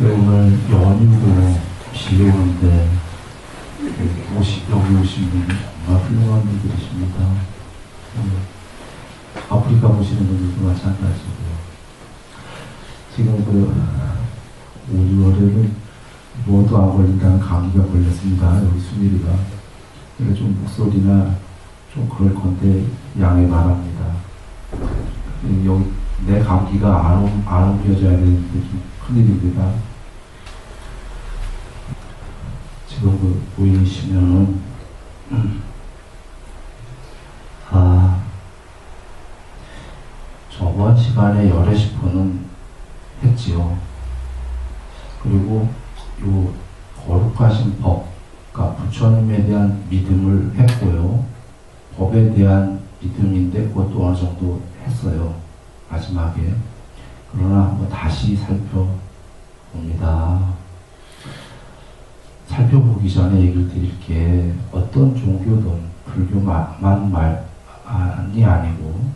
오늘 연휴고 비 오는데 여기 오신 분이 정말 훌륭한 분들이십니다. 아프리카 보시는 분들도 마찬가지고요. 지금 5, 6월에는 뭐도 안 걸린다는 감기가 걸렸습니다. 여기 순일이가. 그래서 좀 목소리나 좀 그럴 건데 양해 바랍니다. 여기 내 감기가 안 옮겨져야 되는데 좀 큰일입니다. 지금 보이시면은 저번 시간에 열애시포는 했지요. 그리고 요 거룩하신 법, 그러니까 부처님에 대한 믿음을 했고요. 법에 대한 믿음인데 그것도 어느 정도 했어요. 마지막에. 그러나 한번 다시 살펴봅니다. 살펴보기 전에 얘기를 드릴게, 어떤 종교든 불교만이 아니고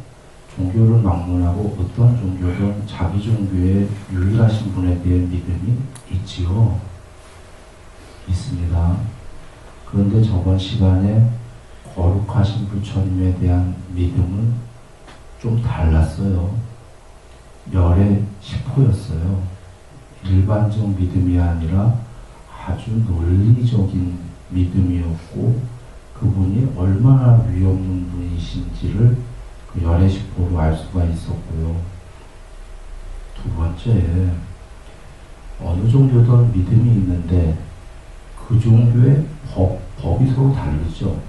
종교를 막론하고 어떤 종교든 자기 종교에 유일하신 분에 대한 믿음이 있지요. 있습니다. 그런데 저번 시간에 거룩하신 부처님에 대한 믿음은 좀 달랐어요. 열의 10호였어요. 일반적 믿음이 아니라 아주 논리적인 믿음이었고, 그분이 얼마나 위없는 분이신지를 그 열의 10호로 알 수가 있었고요. 두 번째, 어느 종교든 믿음이 있는데 그 종교의 법이 서로 다르죠.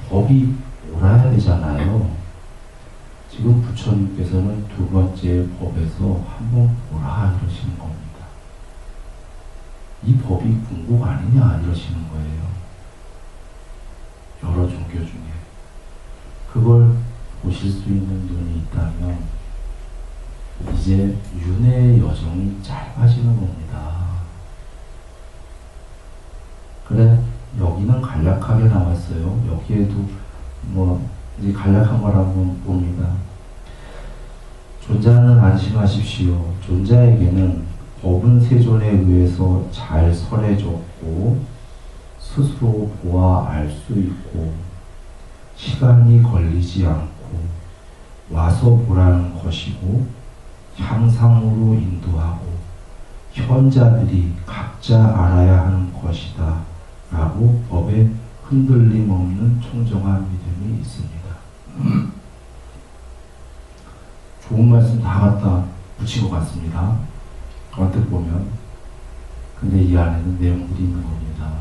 법이 옳아야 되잖아요. 지금 부처님께서는 두 번째 법에서 한번 보라 이러시는 겁니다. 이 법이 궁극 아니냐 이러시는 거예요. 여러 종교 중에. 그걸 보실 수 있는 눈이 있다면 이제 윤회의 여정이 짧아지는 겁니다. 그래, 여기는 간략하게 나왔어요. 여기에도 이제 간략한 걸 한번 봅니다. 존자는 안심하십시오. 존자에게는 법은 세존에 의해서 잘 설해졌고 스스로 보아 알 수 있고 시간이 걸리지 않고 와서 보라는 것이고 향상으로 인도하고 현자들이 각자 알아야 하는 것이다 라고 법에 흔들림 없는 청정한 믿음이 있습니다. 좋은 말씀 다 갖다 붙인 것 같습니다. 언뜻 보면. 근데 이 안에는 내용들이 있는 겁니다.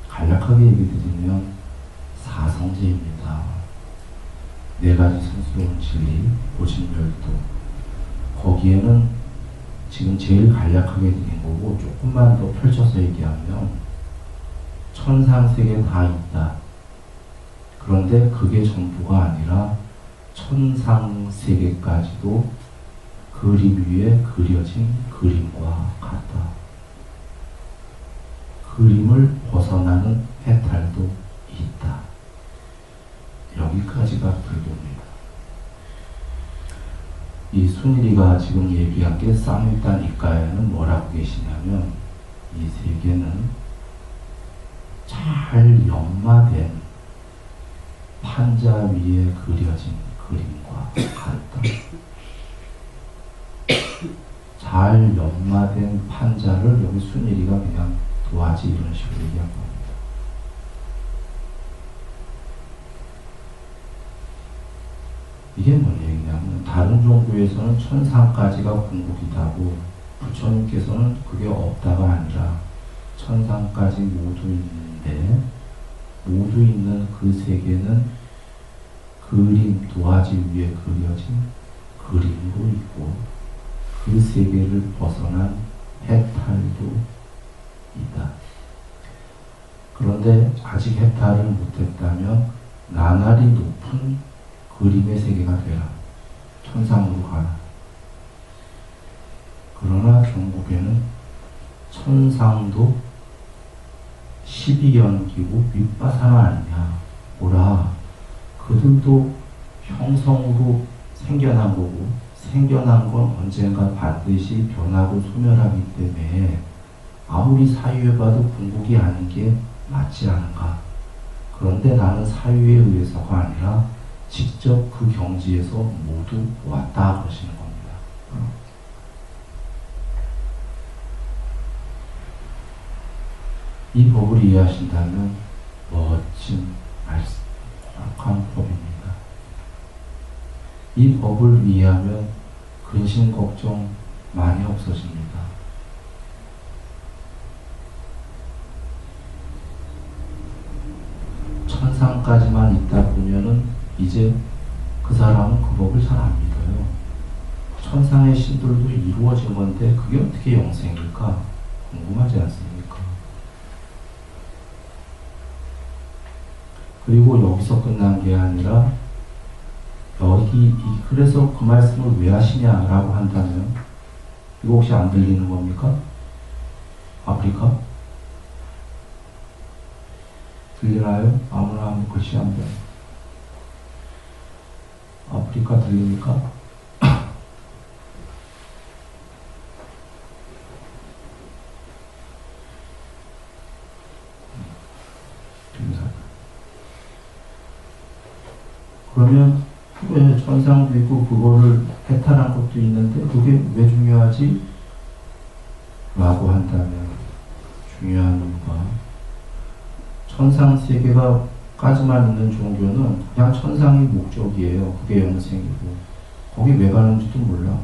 간략하게 얘기 드리면 사성제입니다. 네 가지 성스러운 진리, 보신멸도. 거기에는 지금 제일 간략하게 드린 거고, 조금만 더 펼쳐서 얘기하면 천상세계 다 있다. 그런데 그게 전부가 아니라 천상세계까지도 그림 위에 그려진 그림과 같다. 그림을 벗어나는 해탈도 있다. 여기까지가 불교입니다. 이 순일이가 지금 얘기한 게 쌍일단 이가에는 뭐라고 계시냐면, 이 세계는 잘 연마된 판자 위에 그려진 그림과 같다. 잘 연마된 판자를 여기 순일이가 그냥 도화지 이런 식으로 얘기한 겁니다. 이게 뭔 얘기냐면, 다른 종교에서는 천상까지가 궁극이다고, 부처님께서는 그게 없다가 아니라 천상까지 모두 있는데, 모두 있는 그 세계는 그림, 도화지 위에 그려진 그림도 있고, 그 세계를 벗어난 해탈도 있다. 그런데 아직 해탈을 못했다면 나날이 높은 그림의 세계가 되라. 천상으로 가라. 그러나 중국에는 천상도 12연기고 윗바사나 아니냐. 보라. 그들도 형성으로 생겨난 거고 생겨난 건 언젠가 반드시 변하고 소멸하기 때문에 아무리 사유해봐도 궁극이 아닌 게 맞지 않은가. 그런데 나는 사유에 의해서가 아니라 직접 그 경지에서 모두 왔다 그러시는 겁니다. 이 법을 이해하신다면 멋진 말씀, 정확한 법입니다. 이 법을 이해하면 근심 걱정 많이 없어집니다. 천상까지만 있다 보면은 이제 그 사람은 그 법을 잘 안 믿어요. 천상의 신들도 이루어진 건데 그게 어떻게 영생일까? 궁금하지 않습니까? 그리고 여기서 끝난 게 아니라 그래서 그 말씀을 왜 하시냐라고 한다면 이거 혹시 안 들리는 겁니까? 아프리카? 들리나요? 아무나 하면 글씨 안 돼. 아프리카 들립니까? 그러면 왜 천상도 있고 그거를 해탈한 것도 있는데 그게 왜 중요하지? 라고 한다면 중요한 이유가 천상 세계가 까지만 있는 종교는 그냥 천상이 목적이에요. 그게 영생이고 거기 왜 가는지도 몰라.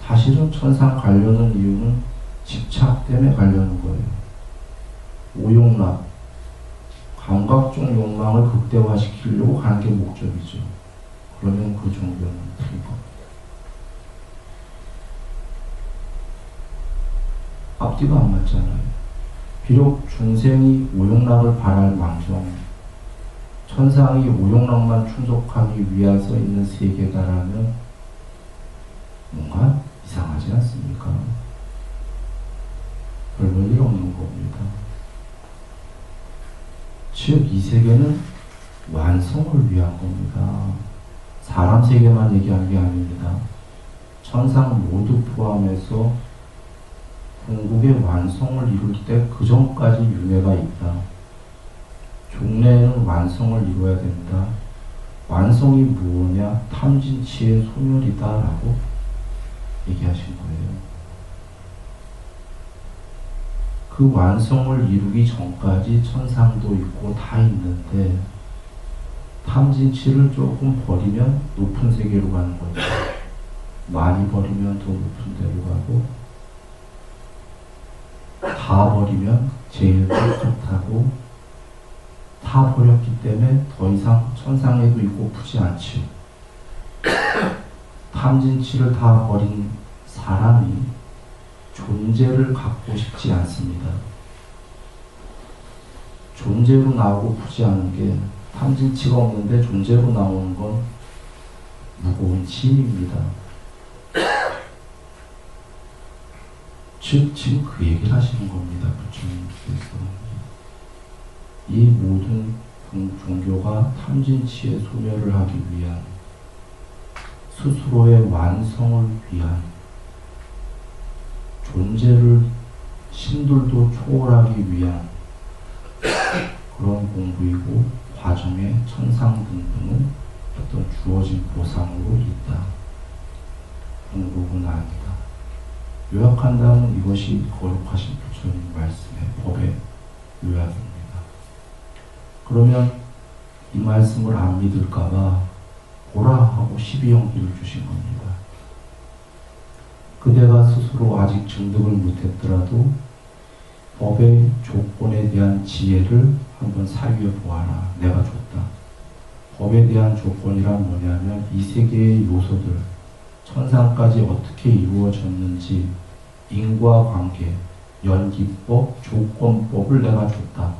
사실은 천상 가려는 이유는 집착 때문에 가려는 거예요. 오용락, 감각적 욕망을 극대화시키려고 가는 게 목적이죠. 그러면 그 종교는 틀린 겁니다. 앞뒤가 안 맞잖아요. 비록 중생이 오용락을 바랄 망정 천상이 오용락만 충족하기 위해서 있는 세계다라면 뭔가 이상하지 않습니까? 별 볼 일 없는 겁니다. 즉 이 세계는 완성을 위한 겁니다. 사람 세계만 얘기하는 게 아닙니다. 천상 모두 포함해서 궁극의 완성을 이룰 때 그 전까지 윤회가 있다. 종래에는 완성을 이루어야 된다. 완성이 무엇이냐? 탐진치의 소멸이다 라고 얘기하신 거예요. 그 완성을 이루기 전까지 천상도 있고 다 있는데 탐진치를 조금 버리면 높은 세계로 가는 거죠. 많이 버리면 더 높은 데로 가고 다 버리면 제일 깨끗하고 다 버렸기 때문에 더 이상 천상에도 있고 푸지 않죠. 탐진치를 다 버린 사람이 존재를 갖고 싶지 않습니다. 존재로 나오고 푸지 않은 게 탐진치가 없는데 존재로 나오는 건 무거운 짐입니다. 즉 지금 그 얘기를 하시는 겁니다. 부처님께서. 이 모든 종교가 탐진치의 소멸을 하기 위한 스스로의 완성을 위한 존재를 신들도 초월하기 위한 그런 공부이고 과정에 천상 등등은 어떤 주어진 보상으로 있다. 공부는 아니다. 요약한다면 이것이 거룩하신 부처님 말씀의 법의 요약입니다. 그러면 이 말씀을 안 믿을까봐 보라 하고 12연기를 주신 겁니다. 그대가 스스로 아직 증득을 못했더라도 법의 조건에 대한 지혜를 한번 사유해 보아라. 내가 줬다. 법에 대한 조건이란 뭐냐면 이 세계의 요소들, 천상까지 어떻게 이루어졌는지 인과관계, 연기법, 조건법을 내가 줬다.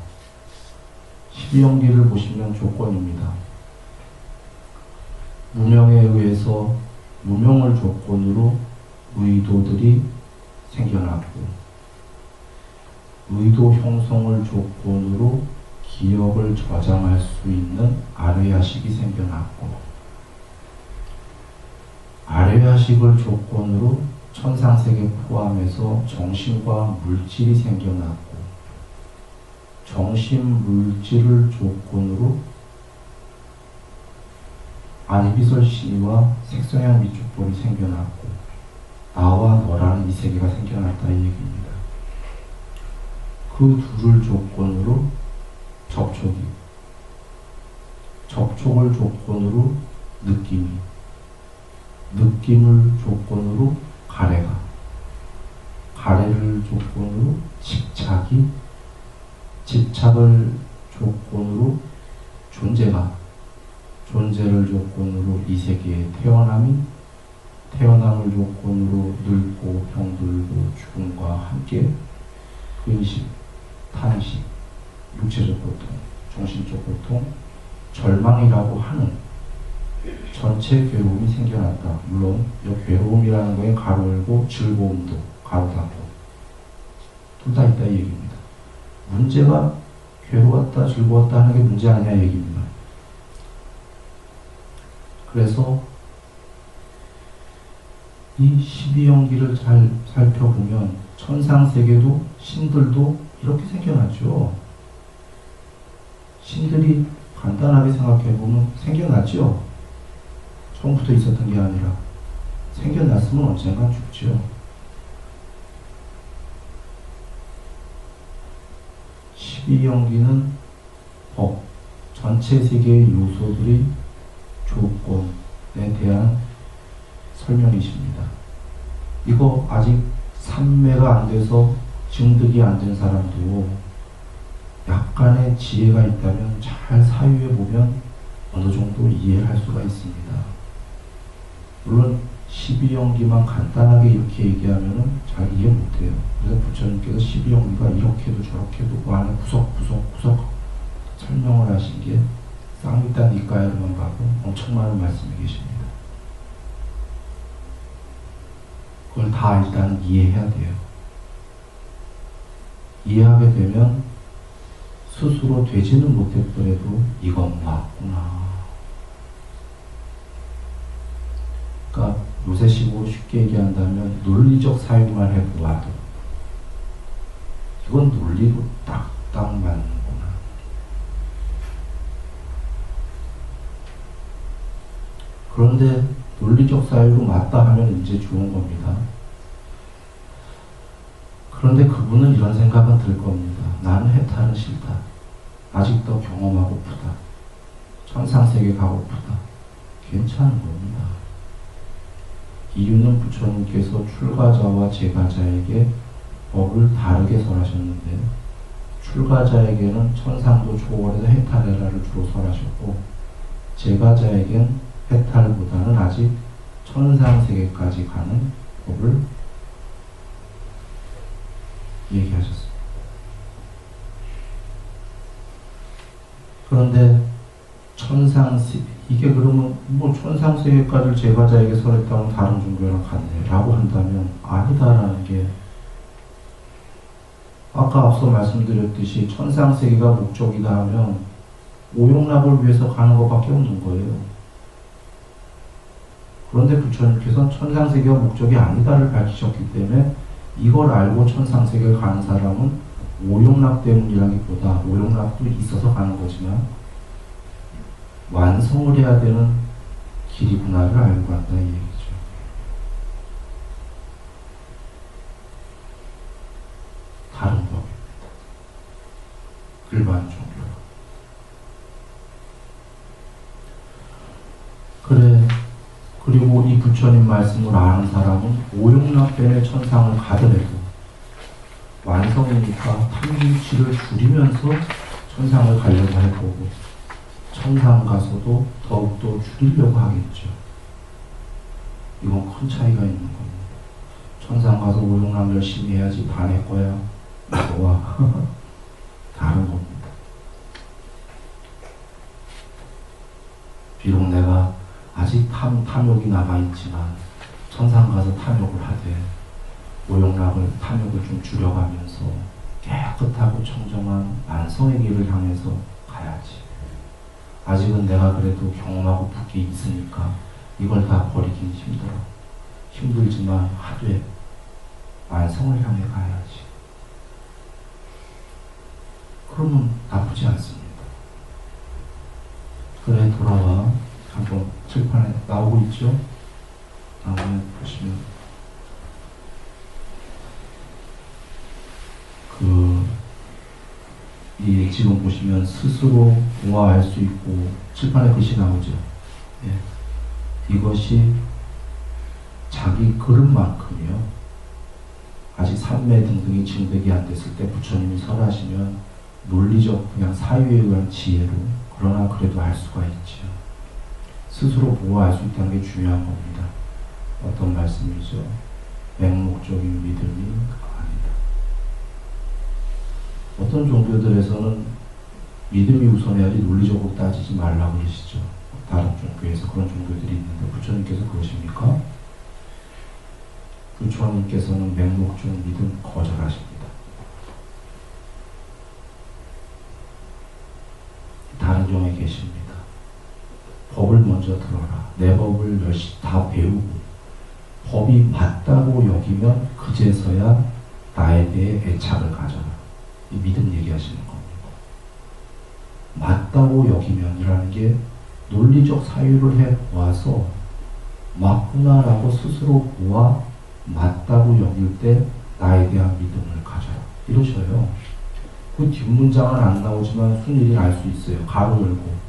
12연기를 보시면 조건입니다. 무명에 의해서 무명을 조건으로 의도들이 생겨났고 의도 형성을 조건으로 기억을 저장할 수 있는 아뢰야식이 생겨났고 아래야식을 조건으로 천상세계 포함해서 정신과 물질이 생겨났고, 정신, 물질을 조건으로 안희비설 신이와 색성향 미축볼이 생겨났고, 나와 너라는 이 세계가 생겨났다 이 얘기입니다. 그 둘을 조건으로 접촉을 조건으로 느낌을 조건으로 가래를 조건으로 집착을 조건으로 존재를 조건으로 이 세계의 태어남을 조건으로 늙고 병들고 죽음과 함께 근심, 탄식, 육체적 고통, 정신적 고통, 절망이라고 하는 전체 괴로움이 생겨났다. 물론 이 괴로움이라는 거에 가로 열고 즐거움도 가로 닫고 둘 다 있다 이 얘기입니다. 문제가 괴로웠다 즐거웠다 하는 게 문제 아니냐 얘기입니다. 그래서 이 12연기를 잘 살펴보면 천상세계도 신들도 이렇게 생겨났죠. 신들이 간단하게 생각해보면 생겨났죠. 처음부터 있었던 게 아니라 생겨났으면 언젠가 죽죠. 12연기는 법, 전체 세계의 요소들이 조건에 대한 설명이십니다. 이거 아직 삼매가 안 돼서 증득이 안 된 사람도 약간의 지혜가 있다면 잘 사유해보면 어느 정도 이해를 할 수가 있습니다. 물론 12연기만 간단하게 이렇게 얘기하면 잘 이해 못해요. 그래서 부처님께서 12연기가 이렇게도 저렇게도 그 안에 구석구석 설명을 하신 게 쌍일단 니까야로만 봐도 엄청 많은 말씀이 계십니다. 그걸 다 일단 이해해야 돼요. 이해하게 되면 스스로 되지는 못했더라도 이건 맞구나. 그러니까 요새식으로 쉽게 얘기한다면 논리적 사유만 해보아도 이건 논리로 딱딱 맞는구나. 그런데 논리적 사유로 맞다 하면 이제 좋은 겁니다. 그런데 그분은 이런 생각은 들 겁니다. 나는 해탈은 싫다. 아직도 경험하고프다. 천상세계 가고프다. 괜찮은 겁니다. 이유는 부처님께서 출가자와 제가자에게 법을 다르게 설하셨는데, 출가자에게는 천상도 초월해서 해탈해라를 주로 설하셨고, 제가자에겐 해탈보다는 아직 천상세계까지 가는 법을 얘기하셨습니다. 그런데 이게 그러면 뭐 천상세계까지를 제가자에게 설했다면 다른 종교랑 같네 라고 한다면 아니다라는 게, 아까 앞서 말씀드렸듯이 천상세계가 목적이다 하면 오용락을 위해서 가는 것밖에 없는 거예요. 그런데 부처님께서는 천상세계가 목적이 아니다를 밝히셨기 때문에 이걸 알고 천상세계에 가는 사람은 오용락 때문이라기보다, 오용락도 있어서 가는 거지만 완성을 해야 되는 길이구나를 알고 간다 이 얘기죠. 다른 법입니다. 일반 종교. 그리고 이 부처님 말씀을 아는 사람은 오용락 때문에 천상을 가더라도 완성이니까 탐진치를 줄이면서 천상을 가려고 할 거고, 천상 가서도 더욱더 줄이려고 하겠죠. 이건 큰 차이가 있는 겁니다. 천상 가서 오용락 열심히 해야지 다 내 거야. 와 다른 겁니다. 비록 내가 아직 탐욕이 남아있지만 천상 가서 탐욕을 하되 탐욕을 좀 줄여가면서 깨끗하고 청정한 만성의 길을 향해서 가야지. 아직은 내가 그래도 경험하고 붓기 있으니까 이걸 다 버리긴 힘들어. 힘들지만 하되 완성을 향해 가야지. 그러면 나쁘지 않습니다. 그래 돌아와. 한번 칠판에 나오고 있죠? 나오면 보시면 지금 보시면 스스로 보아할 수 있고 칠판에 글씨 나오죠. 예. 이것이 자기 그릇만큼이요. 아직 삼매 등등이 증백이 안 됐을 때 부처님이 설하시면 논리적 그냥 사유에 의한 지혜로 그러나 그래도 할 수가 있죠. 스스로 보호할 수 있다는 게 중요한 겁니다. 어떤 말씀이죠? 맹목적인 믿음이 아니다. 어떤 종교들에서는 믿음이 우선해야지 논리적으로 따지지 말라고 그러시죠. 다른 종교에서 그런 종교들이 있는데 부처님께서 그러십니까? 부처님께서는 맹목적 믿음 거절하십니다. 다른 종에 계십니다. 법을 먼저 들어라. 내 법을 열심히 다 배우고 법이 맞다고 여기면 그제서야 나에 대해 애착을 가져라. 이 믿음 얘기하시는 겁니다. 맞다고 여기면이라는 게 논리적 사유를 해보아서 맞구나라고 스스로 보아 맞다고 여길 때 나에 대한 믿음을 가져라. 이러셔요. 그 뒷문장은 안 나오지만 순일이 알 수 있어요. 가로 열고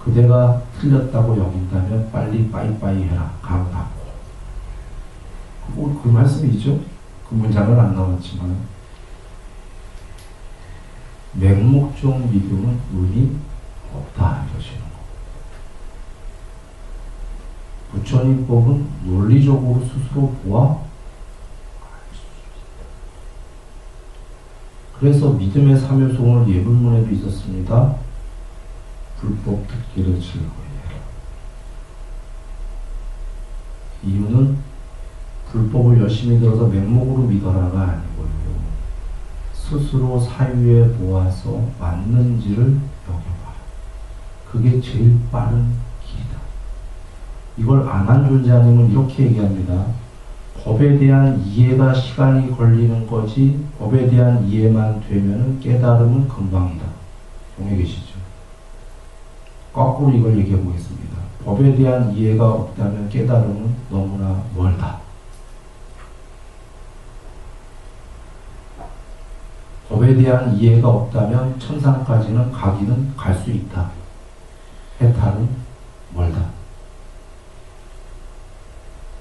그대가 틀렸다고 여긴다면 빨리 빠이빠이 해라. 가로 닫고. 그 말씀이죠. 그 문장은 안 나왔지만 맹목적 믿음은 의미 없다 이러시는 거. 부처님 법은 논리적으로 스스로 보아 그래서 믿음의 삼요송을 예불문에도 있었습니다. 불법 듣기를 즐거워해라. 이유는 불법을 열심히 들어서 맹목으로 믿어라가 아니고요. 스스로 사유에 보아서 맞는지를 여겨봐. 그게 제일 빠른 길이다. 이걸 안 한 존재아님은 이렇게 얘기합니다. 법에 대한 이해가 시간이 걸리는 거지 법에 대한 이해만 되면은 깨달음은 금방이다. 종에 계시죠? 거꾸로 이걸 얘기해 보겠습니다. 법에 대한 이해가 없다면 깨달음은 너무나 멀다. 법에 대한 이해가 없다면 천상까지는 가기는 갈 수 있다. 해탈은 멀다.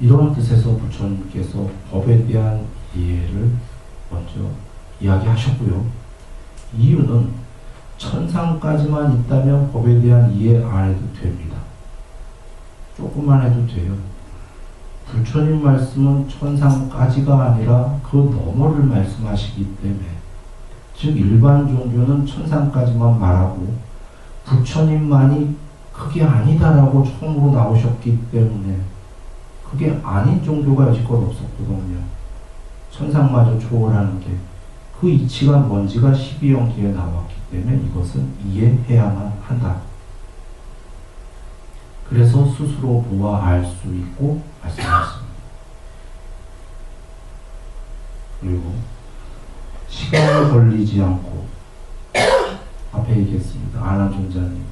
이런 뜻에서 부처님께서 법에 대한 이해를 먼저 이야기하셨고요. 이유는 천상까지만 있다면 법에 대한 이해 안 해도 됩니다. 조금만 해도 돼요. 부처님 말씀은 천상까지가 아니라 그 너머를 말씀하시기 때문에 즉 일반 종교는 천상까지만 말하고 부처님만이 그게 아니다라고 처음으로 나오셨기 때문에 그게 아닌 종교가 여지껏 없었거든요. 천상마저 초월하는 게 그 이치가 뭔지가 12영기에 나왔기 때문에 이것은 이해해야만 한다. 그래서 스스로 보아 알 수 있고 말씀하셨습니다. 그리고 시간이 걸리지 않고 앞에 얘기했습니다. 아나존자님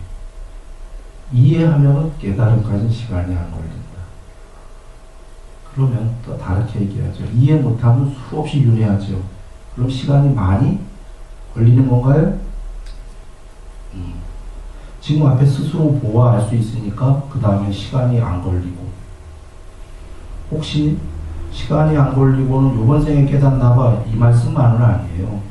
이해하면 깨달음까지는 시간이 안 걸린다. 그러면 또 다르게 얘기하죠. 이해 못하면 수없이 윤회하죠. 그럼 시간이 많이 걸리는 건가요? 지금 앞에 스스로 보아 알 수 있으니까 그 다음에 시간이 안 걸리고 혹시 시간이 안 걸리고는 이번 생에 깨닫나봐 이 말씀만은 아니에요.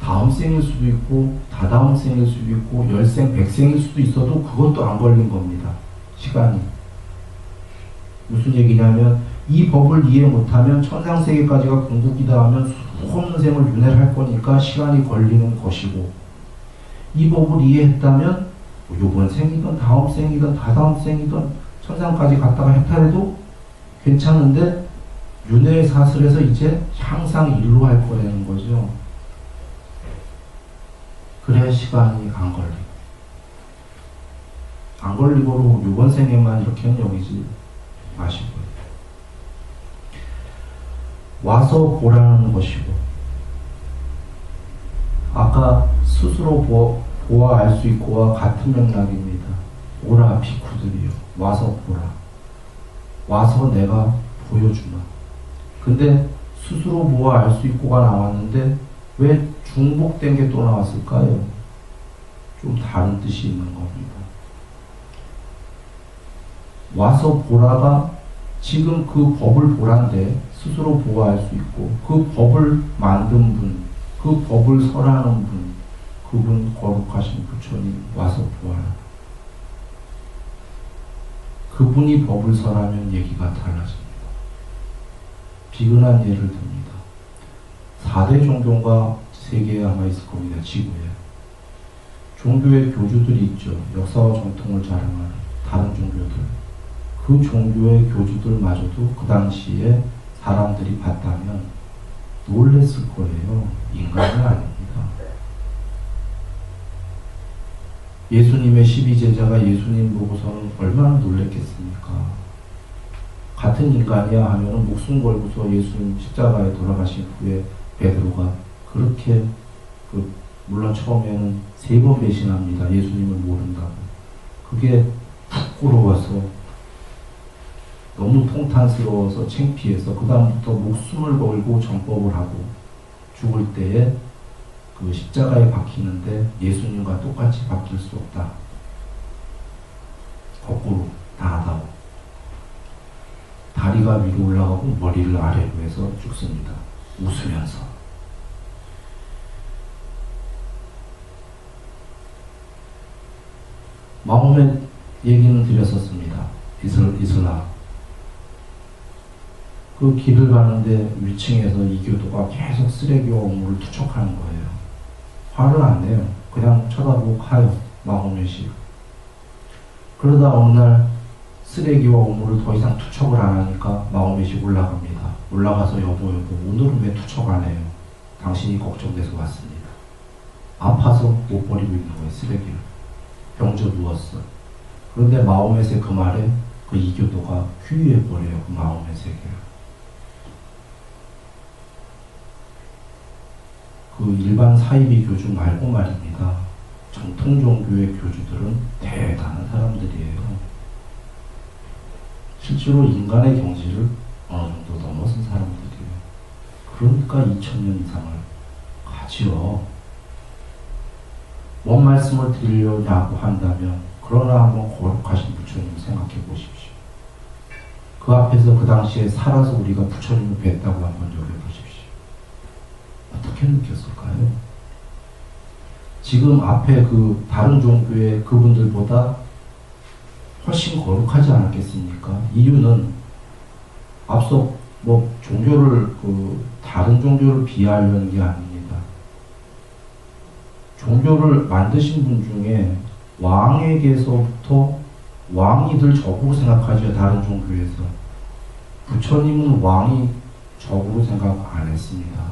다음 생일 수도 있고 다다음 생일 수도 있고 열생 백생일 수도 있어도 그것도 안 걸린 겁니다. 시간이. 무슨 얘기냐면 이 법을 이해 못하면 천상세계까지가 궁극이다 하면 수없는 생을 윤회를 할 거니까 시간이 걸리는 것이고 이 법을 이해했다면 뭐 요번 생이든 다음 생이든 다다음 생이든 천상까지 갔다가 해탈해도 괜찮은데 윤회의 사슬에서 이제 항상 일로 할 거라는 거죠. 그래 시간이 안 걸리고 안 걸리고 이번 생에만 이렇게는 여기지 마시고요. 와서 보라는 것이고, 아까 스스로 보아 알 수 있고와 같은 맥락입니다. 오라 비쿠들이요. 와서 보라. 와서 내가 보여주마. 근데 스스로 보아 알 수 있고가 나왔는데 왜 중복된 게 또 나왔을까요? 좀 다른 뜻이 있는 겁니다. 와서 보라가 지금 그 법을 보란데 스스로 보아할 수 있고, 그 법을 만든 분, 그 법을 설하는 분, 그분 거룩하신 부처님 와서 보아라. 그분이 법을 설하면 얘기가 달라집니다. 비근한 예를 듭니다. 4대 종교가 세계에 아마 있을 겁니다. 지구에. 종교의 교주들이 있죠. 역사와 정통을 자랑하는 다른 종교들. 그 종교의 교주들마저도 그 당시에 사람들이 봤다면 놀랬을 거예요. 인간이 아닙니다. 예수님의 12제자가 예수님 보고서는 얼마나 놀랬겠습니까? 같은 인간이야 하면은 목숨 걸고서 예수님 십자가에 돌아가신 후에 베드로가 그렇게 물론 처음에는 3번 배신합니다. 예수님을 모른다고. 그게 부끄러워서 너무 통탄스러워서 창피해서 그 다음부터 목숨을 걸고 전법을 하고 죽을 때에 그 십자가에 박히는데 예수님과 똑같이 박힐 수 없다. 거꾸로 다하다고. 다리가 위로 올라가고 머리를 아래로 해서 죽습니다. 웃으면서. 마음의 얘기는 드렸었습니다. 이슬람. 그 길을 가는데 위층에서 이교도가 계속 쓰레기와 오물을 투척하는 거예요. 화를 안 내요. 그냥 쳐다보고 가요. 마호멧이. 그러다 어느 날 쓰레기와 오물을 더 이상 투척을 안 하니까 마호멧이 올라갑니다. 올라가서 여보 오늘은 왜 투척 안 해요? 당신이 걱정돼서 왔습니다. 아파서 못 버리고 있는 거예요. 쓰레기를. 병져 누웠어. 그런데 마호멧의 그 말에 그 이교도가 휴유해버려요. 그 마호멧에게. 그 일반 사이비 교주 말고 말입니다. 정통 종교의 교주들은 대단한 사람들이에요. 실제로 인간의 경지를 어느 정도 넘어선 사람들이에요. 그러니까 2000년 이상을 가지요. 뭔 말씀을 드리려냐고 한다면 그러나 한번 거룩하신 부처님을 생각해 보십시오. 그 앞에서 그 당시에 살아서 우리가 부처님을 뵀다고 한번 여겨보십시오. 어떻게 느꼈을까요? 지금 앞에 그 다른 종교의 그분들보다 훨씬 거룩하지 않았겠습니까? 이유는 앞서 뭐 종교를 다른 종교를 비하하려는 게 아닙니다. 종교를 만드신 분 중에 왕에게서부터 왕이들 적으로 생각하죠. 다른 종교에서. 부처님은 왕이 적으로 생각 안 했습니다.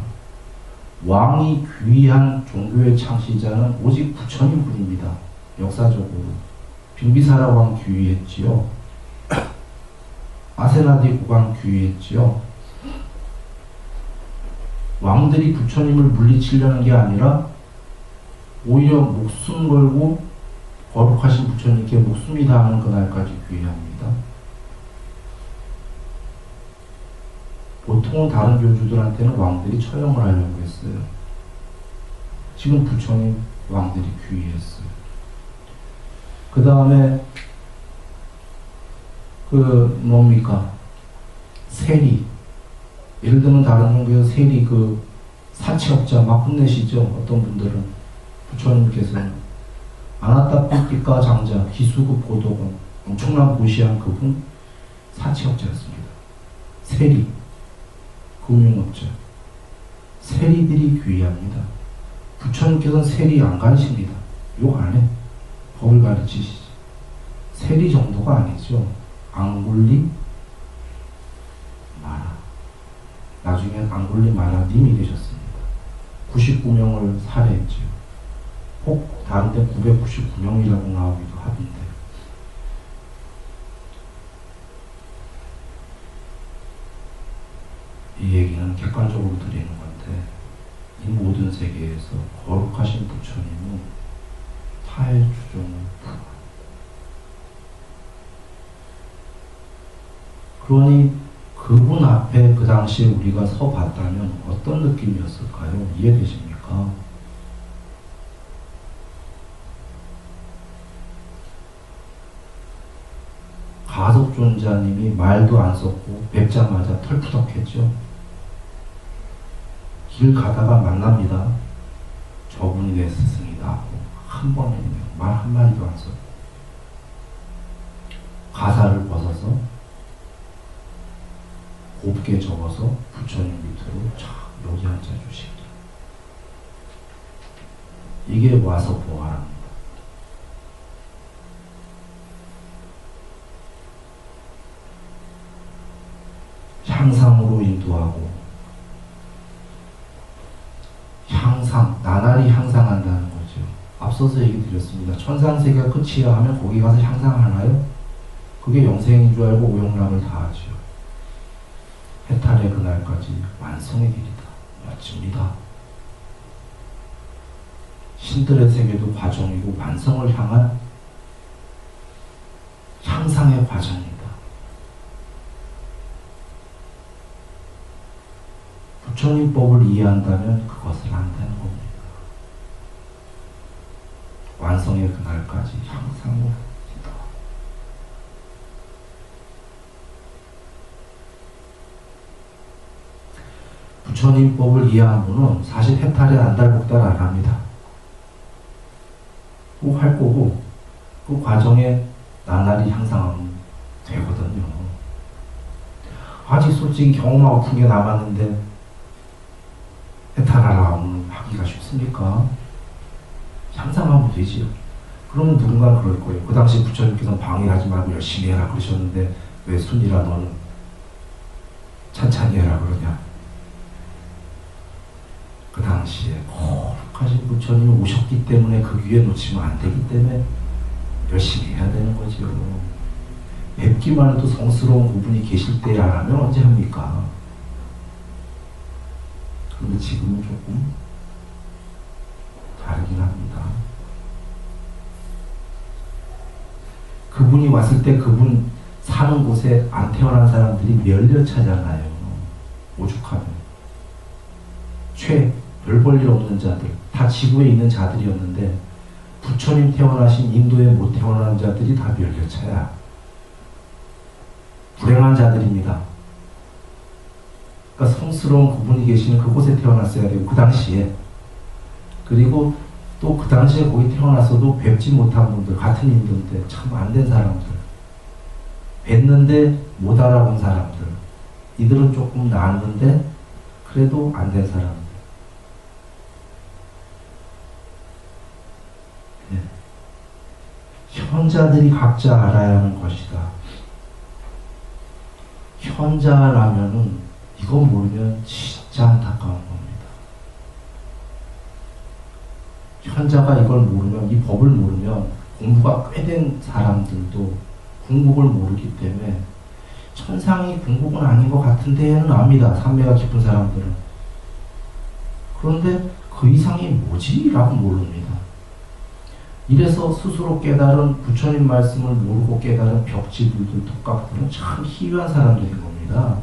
왕이 귀한 종교의 창시자는 오직 부처님 뿐입니다. 역사적으로. 빙비사라 왕 귀했지요. 아세나디 국왕 귀했지요. 왕들이 부처님을 물리치려는 게 아니라 오히려 목숨 걸고 거룩하신 부처님께 목숨이 다하는 그날까지 귀해합니다. 보통은 다른 교주들한테는 왕들이 처형을 하려고 했어요. 지금 부처님 왕들이 귀했어요. 그 다음에 뭡니까? 세리. 예를 들면 다른 종교에서 세리 사채업자 막 혼내시죠. 어떤 분들은. 부처님께서는 아나타 삐삐까 장자 기수급 고도공 엄청난 고시한 그분 사채업자였습니다. 세리. 금융업자. 세리들이 귀합니다. 부처님께서는 세리 안 가르칩니다. 욕 안 해. 법을 가르치시지. 세리 정도가 아니죠. 앙골리 마라. 나중에 앙골리 마라님이 되셨습니다. 99명을 살해했죠. 혹 다른데 999명이라고 나오기도 하던데 이 얘기는 객관적으로 드리는 건데, 이 모든 세계에서 거룩하신 부처님은 타의 주종을 부하. 그러니 그분 앞에 그 당시에 우리가 서 봤다면 어떤 느낌이었을까요? 이해되십니까? 가섭존자님이 말도 안 썼고 뵙자마자 털푸덕했죠. 길 가다가 만납니다. 저분이 내 스승이다 하고 한 번에 말 한마디도 안 썼고 가사를 벗어서 곱게 적어서 부처님 밑으로 쫙 여기 앉아주시기. 이게 와서 보아랍니다. 향상으로 인도하고 나날이 향상한다는 거죠. 앞서서 얘기 드렸습니다. 천상세계가 끝이야 하면 거기 가서 향상하나요? 그게 영생인 줄 알고 오용락을 다 하죠. 해탈의 그날까지 완성의 길이다. 멋집니다. 신들의 세계도 과정이고 완성을 향한 향상의 과정입니다. 부처님 법을 이해한다면 그것을 안다는 겁니다. 완성의 그날까지 향상을 합니다. 부처님 법을 이해한 분은 사실 해탈에 안달복달 안 합니다. 꼭 할 거고 그 과정에 나날이 향상하면 되거든요. 아직 솔직히 경험하고 푼 게 남았는데 해탈하라 하면 하기가 쉽습니까? 향상하면 되지요. 그러면 누군가는 그럴 거예요. 그 당시 부처님께서는 방해하지 말고 열심히 해라 그러셨는데 왜 순이라 너는 찬찬히 해라 그러냐. 그 당시에 거룩하신 부처님이 오셨기 때문에 그 기회 놓치면 안 되기 때문에 열심히 해야 되는 거죠. 뵙기만 해도 성스러운 그분이 계실 때 안 하면 언제 합니까? 그런데 지금은 조금 다르긴 합니다. 그분이 왔을 때 그분 사는 곳에 안 태어난 사람들이 몇몇 차잖아요. 오죽하면. 별 볼 일 없는 자들, 다 지구에 있는 자들이었는데 부처님 태어나신 인도에 못 태어난 자들이 다 몇몇 차야. 불행한 자들입니다. 그러니까 성스러운 그분이 계시는 그곳에 태어났어야 되고 그 당시에. 그리고 또 그 당시에 거기 태어났어도 뵙지 못한 분들, 같은 인도인데 참 안 된 사람들, 뵀는데 못 알아본 사람들, 이들은 조금 나았는데 그래도 안 된 사람들. 네. 현자들이 각자 알아야 하는 것이다. 현자라면은 이거 모르면 진짜 안타까운 겁니다. 현자가 이걸 모르면, 이 법을 모르면 공부가 꽤 된 사람들도 궁극을 모르기 때문에 천상이 궁극은 아닌 것 같은데는 압니다. 삼매가 깊은 사람들은. 그런데 그 이상이 뭐지? 라고 모릅니다. 이래서 스스로 깨달은 부처님 말씀을 모르고 깨달은 벽지불들, 독각들은 참 희귀한 사람들인 겁니다.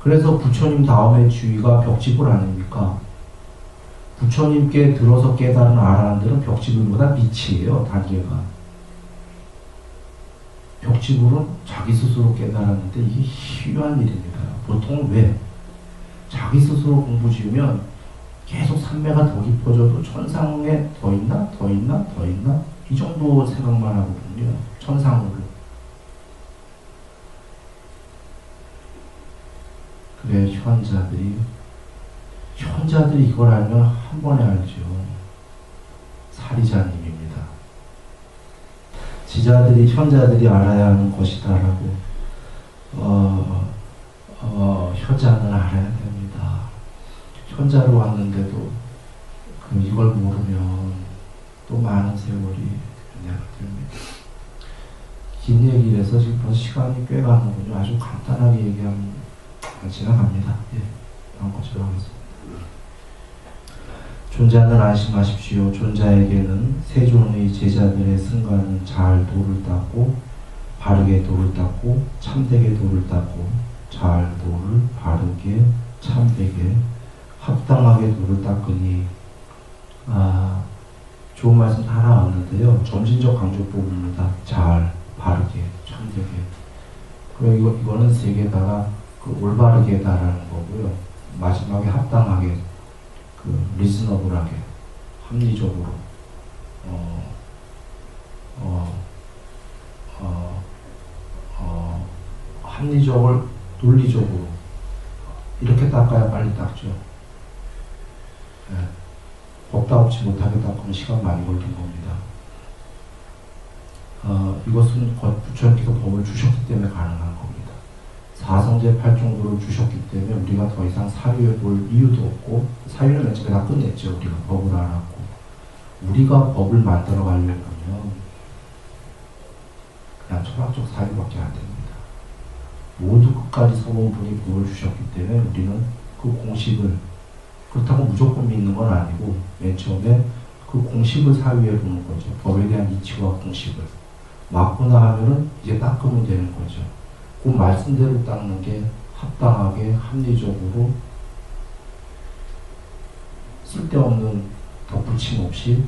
그래서 부처님 다음에 주의가 벽지불 아닙니까? 부처님께 들어서 깨달은 아라한들은 벽지불보다 밑이에요, 단계가. 벽지불은 자기 스스로 깨달았는데 이게 희귀한 일입니다. 보통 왜? 자기 스스로 공부 지으면 계속 삼매가 더 깊어져도 천상에 더 있나? 더 있나? 더 있나? 이 정도 생각만 하거든요. 천상으로. 그래, 현자들이 이걸 알면 한 번에 알죠. 사리자님입니다. 지자들이, 현자들이 알아야 하는 것이다라고 현자는 알아야 됩니다. 현자로 왔는데도 이걸 모르면 또 많은 세월이 그냥 됩니다. 긴 얘기라서 지금 벌써 시간이 꽤 가는군요. 아주 간단하게 얘기하면 지나갑니다. 예, 다음 거 지나가겠습니다. 존자는 안심하십시오. 존자에게는 세존의 제자들의 승가는 잘 도를 닦고 바르게 도를 닦고 참되게 도를 닦고 잘 도를 바르게 참되게 합당하게 도를 닦으니 좋은 말씀 하나 왔는데요. 점진적 강조 부분입니다. 잘, 바르게, 참되게. 그리고 이거는 세 개다가 그 올바르게다라는 거고요. 마지막에 합당하게, 그 리즈너블하게, 합리적으로, 합리적으로, 논리적으로 이렇게 닦아야 빨리 닦죠. 네. 법다 없지 못하게 닦으면 시간 많이 걸린 겁니다. 이것은 부처님께서 법을 주셨기 때문에 가능한 겁니다. 사성제 8정도를 주셨기 때문에 우리가 더 이상 사유에 볼 이유도 없고, 사유는 맨 처음에 다 끝냈죠. 우리가 법을 알았고, 우리가 법을 만들어 가려면 그냥 철학적 사유밖에 안 됩니다. 모두 끝까지 서본 분이 법을 주셨기 때문에 우리는 그 공식을, 그렇다고 무조건 믿는 건 아니고 맨 처음에 그 공식을 사유에 보는 거죠. 법에 대한 이치와 공식을 맞구나 하면은 이제 닦으면 되는 거죠. 그 말씀대로 닦는 게 합당하게 합리적으로 쓸데없는 덧붙임 없이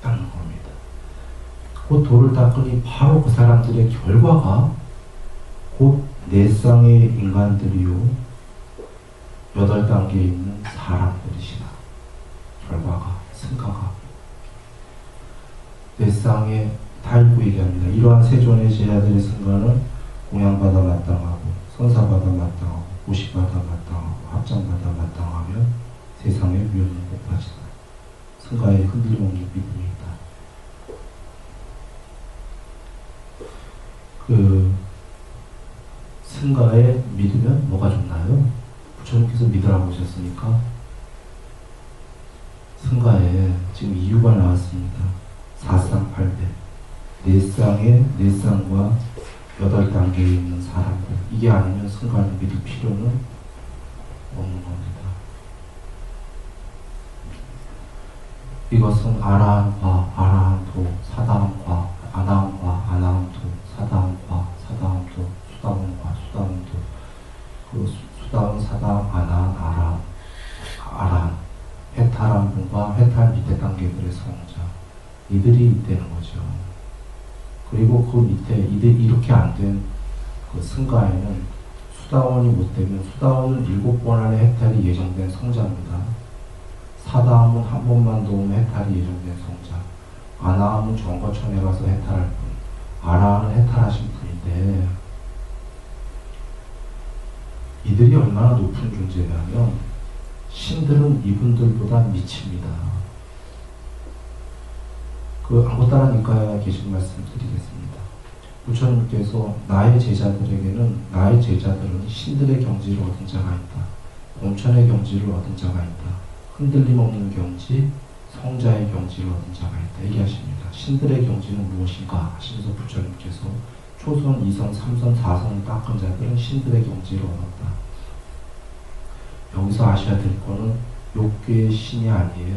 닦는 겁니다. 그 도를 닦으니 바로 그 사람들의 결과가 곧 내 쌍의 인간들이요 8단계에 있는 사람들이시다. 결과가, 승가가. 내 쌍에 다 읽고 얘기합니다. 이러한 세존의 제자들의 승가는 공양받아 마땅하고, 선사받아 마땅하고, 고시받아 마땅하고, 합장받아 마땅하며 세상의 위험을 못하시다. 승가의 흔들림없는 믿음이다. 승가에 믿으면 뭐가 좋나요? 부처님께서 믿으라고 하셨으니까 승가에 지금 이유가 나왔습니다. 사쌍팔배 네 쌍과 8단계에 있는 사람들, 이게 아니면 승가를 믿을 필요는 없는 겁니다. 이것은 아라한과 아라한도, 사다함과 아나함과 아나함도, 사다함과 사다함도, 수다함과 수다함도, 그 수다함, 사다함, 아나함, 아라함, 해탈한 분과 해탈 밑에 단계들의 성자, 이들이 있다는 거죠. 그리고 그 밑에 이렇게 안 된 그 승가에는 수다원이 못 되면, 수다원은 7번 안에 해탈이 예정된 성자입니다. 사다함은 한 번만 더 오면 해탈이 예정된 성자, 아나함은 정거천에 가서 해탈할 분, 아라함은 해탈하신 분인데, 이들이 얼마나 높은 존재냐면 신들은 이분들보다 미칩니다. 그 안고따라 계신 말씀 드리겠습니다. 부처님께서 나의 제자들에게는, 나의 제자들은 신들의 경지를 얻은 자가 있다. 범천의 경지를 얻은 자가 있다. 흔들림 없는 경지, 성자의 경지를 얻은 자가 있다. 얘기하십니다. 신들의 경지는 무엇인가 하시면서 부처님께서 초선, 2선, 3선, 4선을 닦은 자들은 신들의 경지를 얻었다. 여기서 아셔야 될 거는 욕계의 신이 아니에요.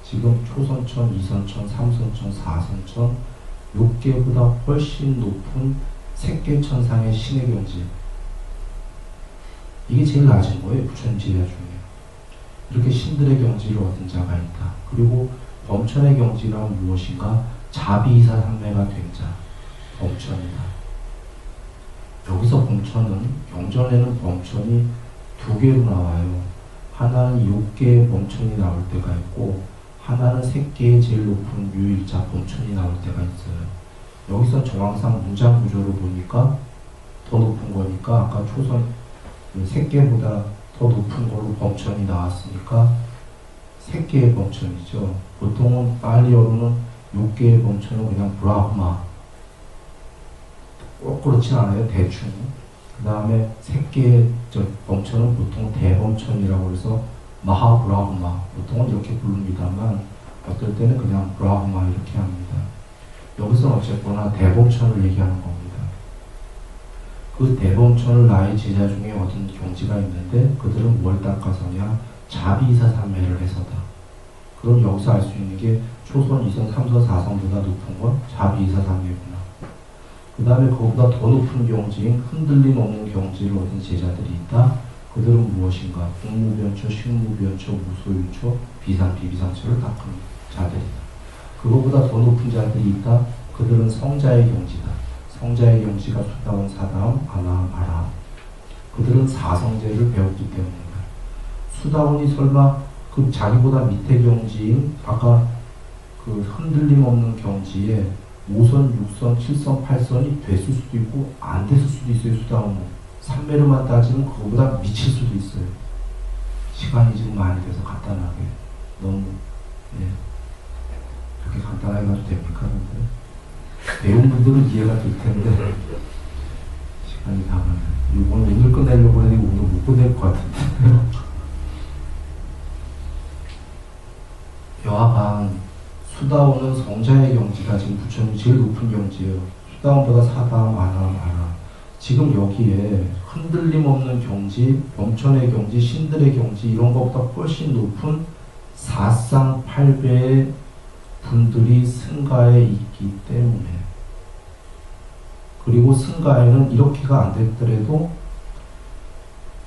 지금 초선천, 2선천, 3선천, 4선천, 욕계보다 훨씬 높은 색계천상의 신의 경지, 이게 제일 낮은 거예요. 부처님 제자 중에. 이렇게 신들의 경지를 얻은 자가 있다. 그리고 범천의 경지란 무엇인가? 자비이사 삼매가 된 자, 범천이다. 여기서 범천은, 경전에는 범천이 2개로 나와요. 하나는 6개의 범천이 나올 때가 있고, 하나는 3개의 제일 높은 유일자 범천이 나올 때가 있어요. 여기서 정황상 문장 구조를 보니까 더 높은 거니까, 아까 초선 3개보다 더 높은 걸로 범천이 나왔으니까 3개의 범천이죠. 보통은 빨리어로는 6개의 범천은 그냥 브라흐마, 꼭 그렇진 않아요. 대충. 그 다음에 3개의 범천은 보통 대범천이라고 해서 마하브라흐마, 보통은 이렇게 부릅니다만 어떨 때는 그냥 브라흐마 이렇게 합니다. 여기서는 어쨌거나 대범천을 얘기하는 겁니다. 그 대범천을 나의 제자 중에 얻은 경지가 있는데 그들은 뭘 닦아서냐? 자비이사삼매를 해서다. 그럼 여기서 알 수 있는 게 초선, 이선, 삼선, 사선보다 높은 건 자비이사삼매구나. 그 다음에 그거보다 더 높은 경지인 흔들림 없는 경지를 얻은 제자들이 있다. 그들은 무엇인가? 국무변처, 식무변처, 무소유처, 비상, 비비상처를 닦은 자들이다. 그거보다 더 높은 자들이 있다. 그들은 성자의 경지다. 성자의 경지가 수다원, 사다움, 아나함, 아라함. 그들은 사성제를 배웠기 때문이다. 수다원이 설마 그 자기보다 밑에 경지인 아까 그 흔들림 없는 경지에 5선, 6선, 7선, 8선이 됐을 수도 있고 안 됐을 수도 있어요. 수다원은. 삼매로만 따지면 그거보다 미칠 수도 있어요. 시간이 지금 많이 돼서 간단하게 너무 그렇게 간단하게 가도 됩니까? 근데 배운 분들은 이해가 될 텐데 시간이 다 가면 오늘 끝내려고 했는데 오늘 못 끝낼 것 같은데 여하간 수다원은 성자의 경지가 지금 부처님 제일 높은 경지예요. 수다원보다 사다움, 아나함, 아라. 지금 여기에 흔들림 없는 경지, 범천의 경지, 신들의 경지 이런 것보다 훨씬 높은 사상팔배의 분들이 승가에 있기 때문에 그리고 승가에는 이렇게가 안 됐더라도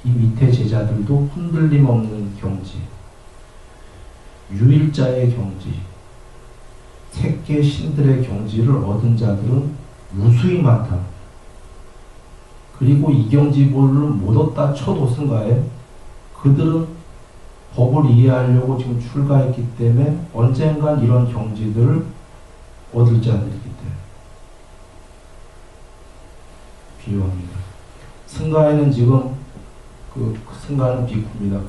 이 밑에 제자들도 흔들림 없는 경지, 유일자의 경지, 색계 신들의 경지를 얻은 자들은 무수히 많다. 그리고 이 경지를 못 얻다 쳐도 승가에 그들은 법을 이해하려고 지금 출가했기 때문에 언젠간 이런 경지들을 얻을 자들이기 때문에 필요합니다. 승가에는 지금 그 승가는 비구입니다.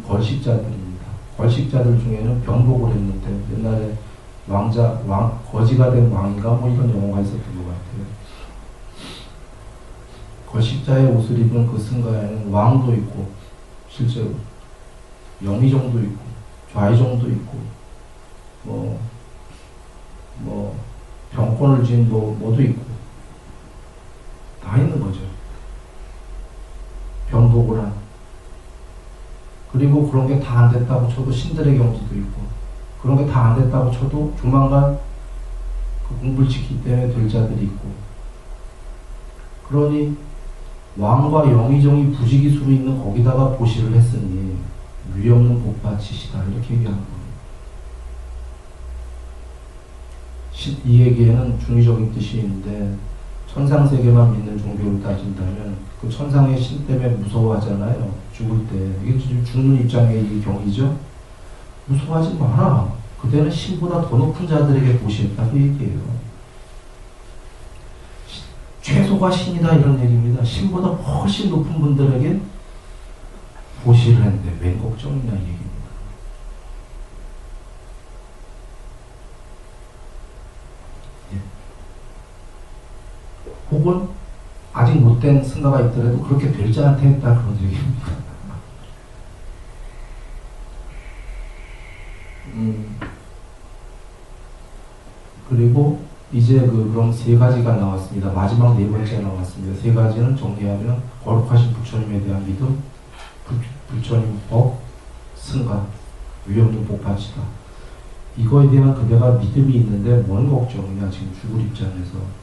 걸식자들입니다. 걸식자들 중에는 병복을 했는데 옛날에 거지가 된 왕인가 뭐 이런 영화가 있었던 것 같아요. 걸식자의 옷을 입은 그 승가에는 왕도 있고 실제로 영의정도 있고 좌의정도 있고 뭐 병권을 쥔 뭐도 있고 다 있는 거죠. 병복을 한. 그리고 그런 게 다 안 됐다고 쳐도 신들의 경지도 있고 그런 게 다 안 됐다고 쳐도 조만간 그 공부를 지키기 때문에 될 자들이 있고 그러니 왕과 영의정이 부지기수로 있는 거기다가 보시를 했으니 위없는 복받치시다 이렇게 얘기하는 겁니다. 이 얘기에는 중의적인 뜻이 있는데 천상세계만 믿는 종교를 따진다면 그 천상의 신 때문에 무서워하잖아요. 죽을 때. 이게 죽는 입장의 이 경이죠. 무서워하지 마라. 그대는 신보다 더 높은 자들에게 보시했다고 얘기해요. 최소가 신이다 이런 얘기입니다. 신보다 훨씬 높은 분들에게 보시를 했는데 웬 걱정이냐 이 얘기입니다. 혹은 아직 못된 승가가 있더라도 그렇게 될 자한테 했다 그런 얘기입니다. 그리고 이제 그럼 세 가지가 나왔습니다. 마지막 네 번째 나왔습니다. 세 가지는 정리하면 거룩하신 부처님에 대한 믿음, 부처님 법, 승가, 위없는 복받치다. 이거에 대한 그대가 믿음이 있는데 뭔 걱정이냐 지금 죽을 입장에서.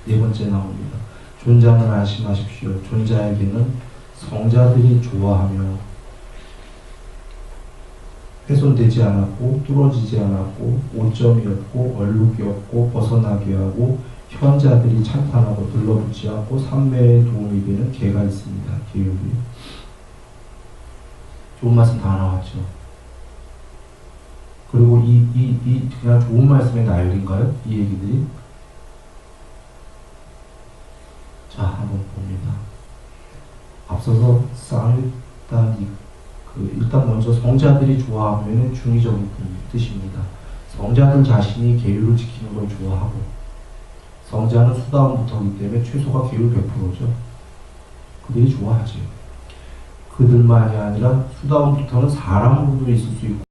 네 번째 나옵니다. 존자는 안심하십시오. 존자에게는 성자들이 좋아하며 훼손되지 않았고 뚫어지지 않았고 오점이 없고 얼룩이 없고 벗어나게 하고 현자들이 찬탄하고 들러붙지 않고 삼매에 도움이 되는 계가 있습니다. 계율이. 좋은 말씀 다 나왔죠. 그리고 이 그냥 좋은 말씀의 나열인가요? 이 얘기들이? 자, 한번 봅니다. 앞서서 일단 먼저 성자들이 좋아하면 중의적인 뜻입니다. 성자들 자신이 계율을 지키는 걸 좋아하고 성자는 수다원부터이기 때문에 최소가 계율 100%죠. 그들이 좋아하죠. 그들만이 아니라 수다원부터는 사람으로도 있을 수 있고